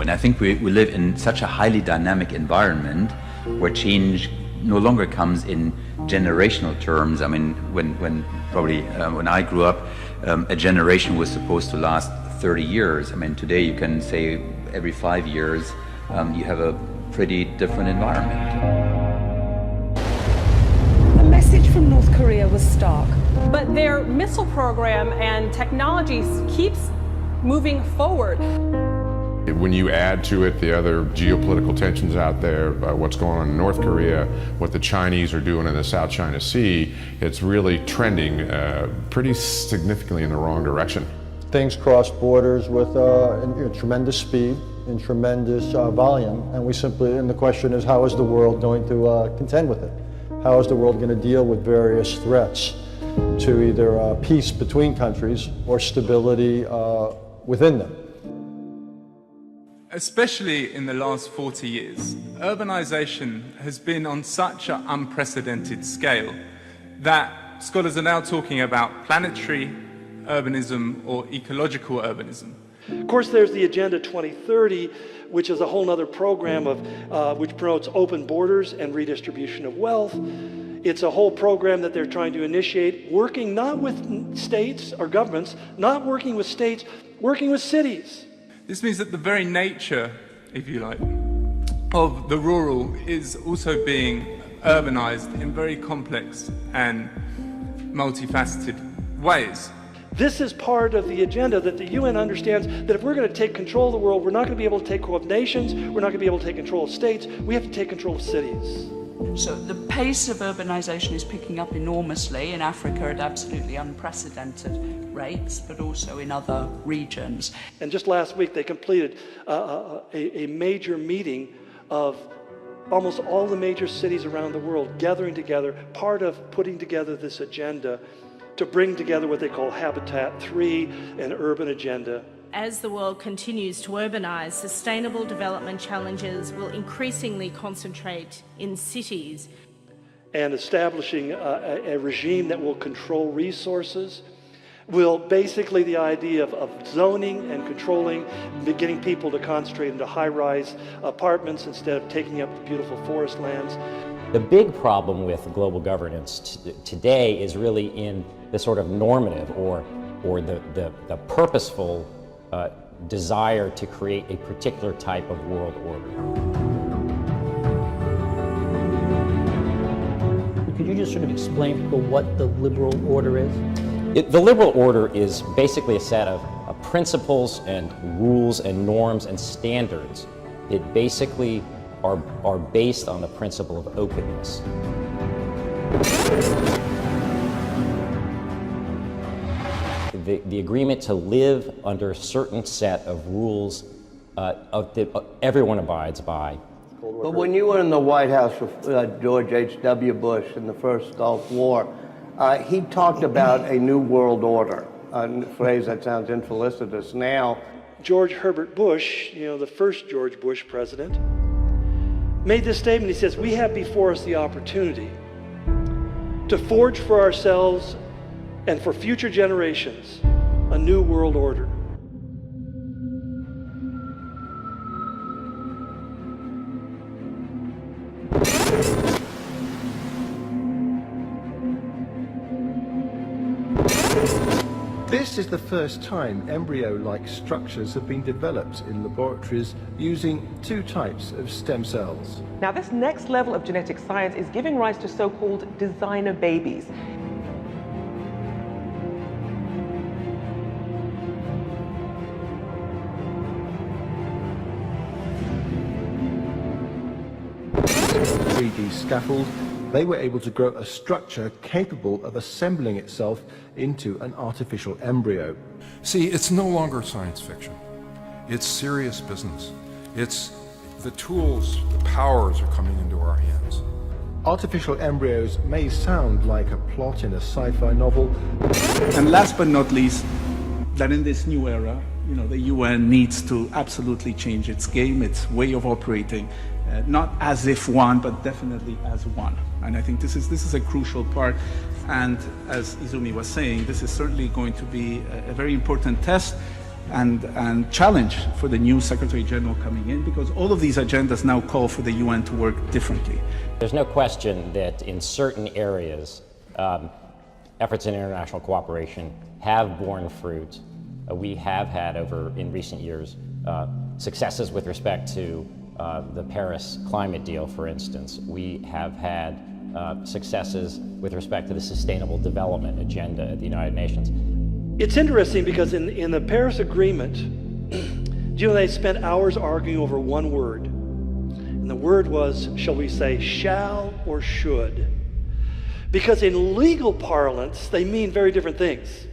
And I think we live in such a highly dynamic environment where change no longer comes in generational terms. I mean, when I grew up, a generation was supposed to last 30 years. I mean, today you can say every 5 years you have a pretty different environment. The message from North Korea was stark. But their missile program and technology keeps moving forward. When you add to it the other geopolitical tensions out there, what's going on in North Korea, what the Chinese are doing in the South China Sea, it's really trending pretty significantly in the wrong direction. Things cross borders with tremendous speed and tremendous volume, and the question is, how is the world going to contend with it? How is the world going to deal with various threats to either peace between countries or stability within them? Especially in the last 40 years, urbanization has been on such an unprecedented scale that scholars are now talking about planetary urbanism or ecological urbanism. Of course, there's the Agenda 2030, which is a whole other program which promotes open borders and redistribution of wealth. It's a whole program that they're trying to initiate, working not with states or governments, not working with states, working with cities. This means that the very nature, if you like, of the rural is also being urbanized in very complex and multifaceted ways. This is part of the agenda that the UN understands, that if we're going to take control of the world, we're not going to be able to take control of nations, we're not going to be able to take control of states, we have to take control of cities. So the pace of urbanization is picking up enormously in Africa at absolutely unprecedented rates, but also in other regions. And just last week they completed a major meeting of almost all the major cities around the world gathering together, part of putting together this agenda to bring together what they call Habitat 3, an urban agenda. As the world continues to urbanize, sustainable development challenges will increasingly concentrate in cities. And establishing a regime that will control resources, will basically the idea of zoning and controlling, getting people to concentrate into high-rise apartments instead of taking up beautiful forest lands. The big problem with global governance today is really in the sort of normative or the purposeful desire to create a particular type of world order. Could you just sort of explain to people what the liberal order is? The liberal order is basically a set of principles and rules and norms and standards. It basically are based on the principle of openness. The agreement to live under a certain set of rules that everyone abides by. But when you were in the White House with George H.W. Bush in the first Gulf War, he talked about a new world order, a phrase that sounds infelicitous now. George Herbert Bush, the first George Bush president, made this statement. He says, we have before us the opportunity to forge for ourselves and for future generations a new world order. This is the first time embryo-like structures have been developed in laboratories using two types of stem cells. Now, this next level of genetic science is giving rise to so-called designer babies. A 3D scaffold, they were able to grow a structure capable of assembling itself into an artificial embryo. See, it's no longer science fiction. It's serious business. It's the tools, the powers are coming into our hands. Artificial embryos may sound like a plot in a sci-fi novel. And last but not least, that in this new era, the UN needs to absolutely change its game, its way of operating, not as if one, but definitely as one. And I think this is a crucial part. And as Izumi was saying, this is certainly going to be a very important test, and challenge for the new Secretary General coming in, because all of these agendas now call for the UN to work differently. There's no question that in certain areas, efforts in international cooperation have borne fruit. We have had in recent years successes with respect to the Paris climate deal, for instance. We have had successes with respect to the Sustainable Development Agenda at the United Nations. It's interesting because in the Paris Agreement, you know, they spent hours arguing over one word. And the word was, shall we say, shall or should? Because in legal parlance, they mean very different things.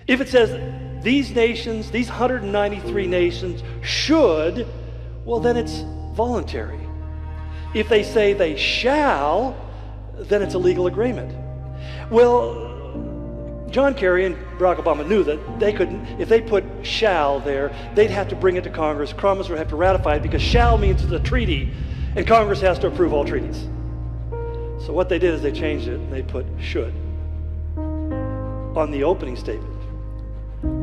If it says these nations, these 193 nations should, well, then it's voluntary. If they say they shall, then it's a legal agreement. Well, John Kerry and Barack Obama knew that they couldn't, if they put shall there, they'd have to bring it to Congress. Congress would have to ratify it because shall means it's a treaty, and Congress has to approve all treaties. So what they did is they changed it and they put should on the opening statement.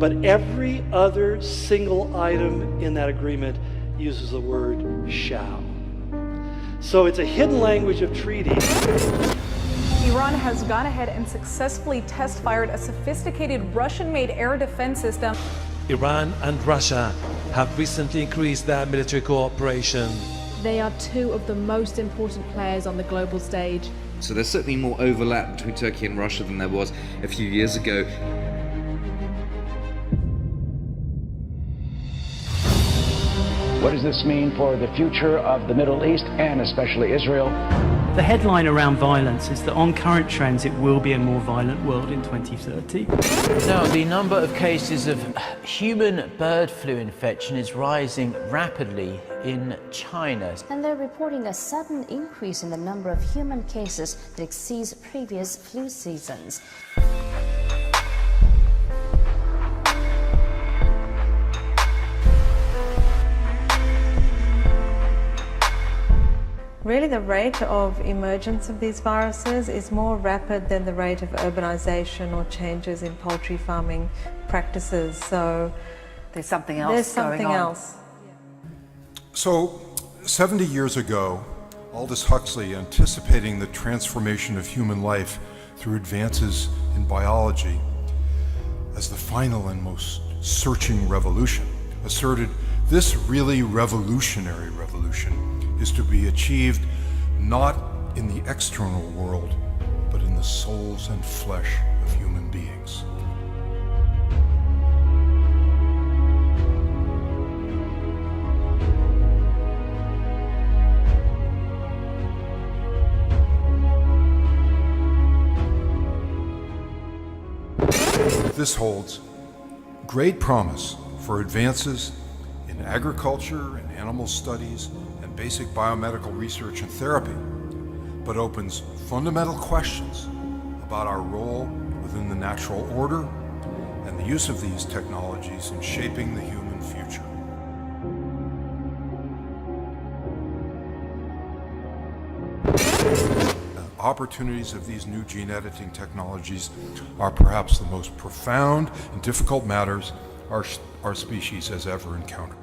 But every other single item in that agreement uses the word shall. So it's a hidden language of treaties. Iran has gone ahead and successfully test-fired a sophisticated Russian-made air defense system. Iran and Russia have recently increased their military cooperation. They are two of the most important players on the global stage. So there's certainly more overlap between Turkey and Russia than there was a few years ago. What does this mean for the future of the Middle East and especially Israel? The headline around violence is that on current trends it will be a more violent world in 2030. Now, the number of cases of human bird flu infection is rising rapidly in China. And they're reporting a sudden increase in the number of human cases that exceeds previous flu seasons. Really, the rate of emergence of these viruses is more rapid than the rate of urbanization or changes in poultry farming practices. So there's something else There's something going on. else. So 70 years ago, Aldous Huxley, anticipating the transformation of human life through advances in biology as the final and most searching revolution, asserted this really revolutionary revolution is to be achieved not in the external world, but in the souls and flesh of human beings. This holds great promise for advances in agriculture and animal studies and basic biomedical research and therapy, but opens fundamental questions about our role within the natural order and the use of these technologies in shaping the human future. Opportunities of these new gene editing technologies are perhaps the most profound and difficult matters our species has ever encountered.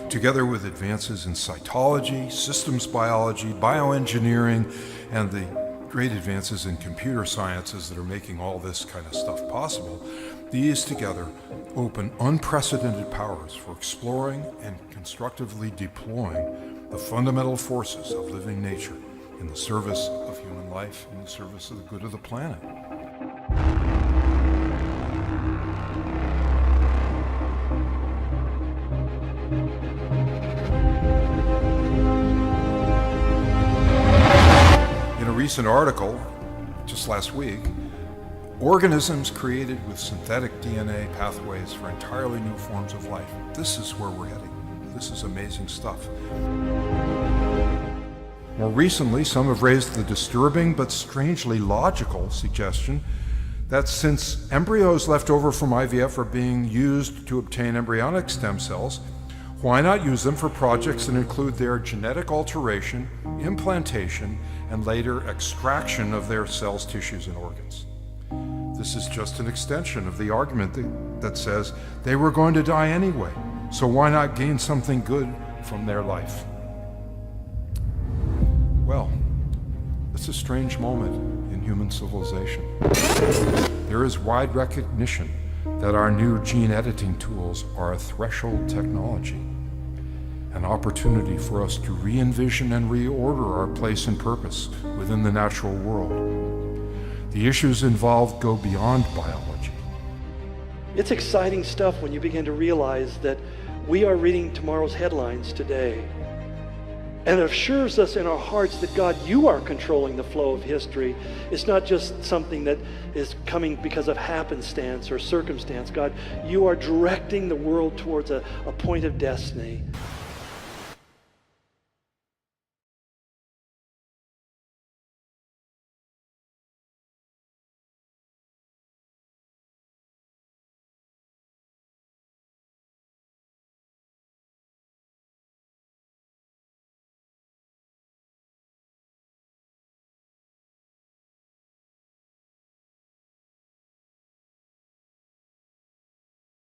Together with advances in cytology, systems biology, bioengineering, and the great advances in computer sciences that are making all this kind of stuff possible, these together open unprecedented powers for exploring and constructively deploying the fundamental forces of living nature in the service of human life, in the service of the good of the planet. In a recent article, just last week, organisms created with synthetic DNA pathways for entirely new forms of life. This is where we're heading. This is amazing stuff. More recently, some have raised the disturbing but strangely logical suggestion that since embryos left over from IVF are being used to obtain embryonic stem cells, Why not use them for projects that include their genetic alteration, implantation, and later extraction of their cells, tissues, and organs? This is just an extension of the argument that says they were going to die anyway, so why not gain something good from their life? Well, it's a strange moment in human civilization. There is wide recognition that our new gene editing tools are a threshold technology, an opportunity for us to re-envision and reorder our place and purpose within the natural world. The issues involved go beyond biology. It's exciting stuff when you begin to realize that we are reading tomorrow's headlines today. And it assures us in our hearts that God, you are controlling the flow of history. It's not just something that is coming because of happenstance or circumstance. God, you are directing the world towards a point of destiny.